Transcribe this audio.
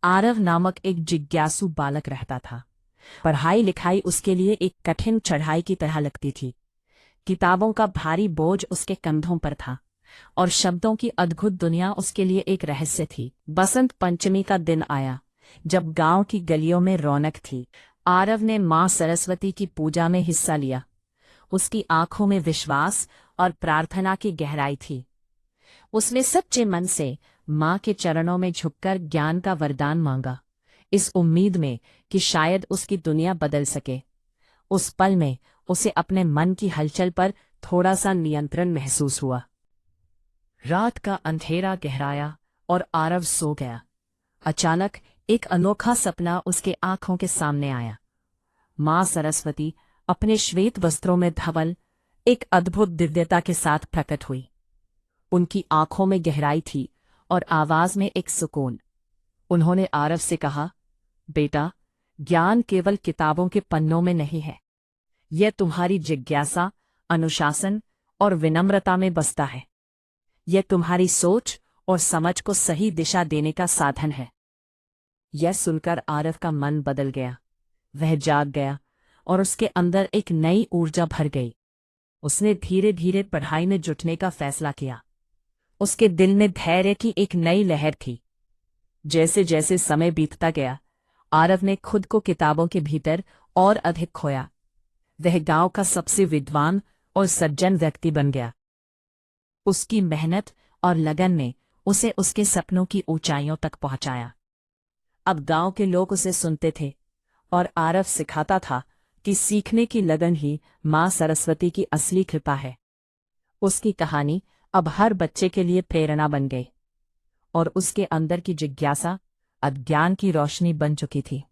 आरव नामक एक जिज्ञासु बालक रहता था। पढ़ाई लिखाई उसके लिए एक कठिन चढ़ाई की तरह लगती थी। किताबों का भारी बोझ उसके कंधों पर था और शब्दों की अद्भुत दुनिया उसके लिए एक रहस्य थी। बसंत पंचमी का दिन आया, जब गांव की गलियों में रौनक थी। आरव ने मां सरस्वती की पूजा में हिस्सा लिया। उसकी आंखों में विश्वास और प्रार्थना की गहराई थी। उसने सच्चे मन से मां के चरणों में झुककर ज्ञान का वरदान मांगा, इस उम्मीद में कि शायद उसकी दुनिया बदल सके। उस पल में उसे अपने मन की हलचल पर थोड़ा सा नियंत्रण महसूस हुआ। रात का अंधेरा गहराया और आरव सो गया। अचानक एक अनोखा सपना उसके आंखों के सामने आया। मां सरस्वती अपने श्वेत वस्त्रों में धवल एक अद्भुत दिव्यता के साथ प्रकट हुई। उनकी आंखों में गहराई थी और आवाज में एक सुकून। उन्होंने आरव से कहा, बेटा, ज्ञान केवल किताबों के पन्नों में नहीं है। यह तुम्हारी जिज्ञासा, अनुशासन और विनम्रता में बसता है। यह तुम्हारी सोच और समझ को सही दिशा देने का साधन है। यह सुनकर आरव का मन बदल गया। वह जाग गया और उसके अंदर एक नई ऊर्जा भर गई। उसने धीरे धीरे पढ़ाई में जुटने का फैसला किया। उसके दिल में धैर्य की एक नई लहर थी। जैसे जैसे समय बीतता गया, आरव ने खुद को किताबों के भीतर और अधिक खोया। वह गांव का सबसे विद्वान और सज्जन व्यक्ति बन गया। उसकी मेहनत और लगन ने उसे उसके सपनों की ऊंचाइयों तक पहुंचाया। अब गांव के लोग उसे सुनते थे और आरव सिखाता था कि सीखने की लगन ही मां सरस्वती की असली कृपा है। उसकी कहानी अब हर बच्चे के लिए प्रेरणा बन गई और उसके अंदर की जिज्ञासा अब ज्ञान की रोशनी बन चुकी थी।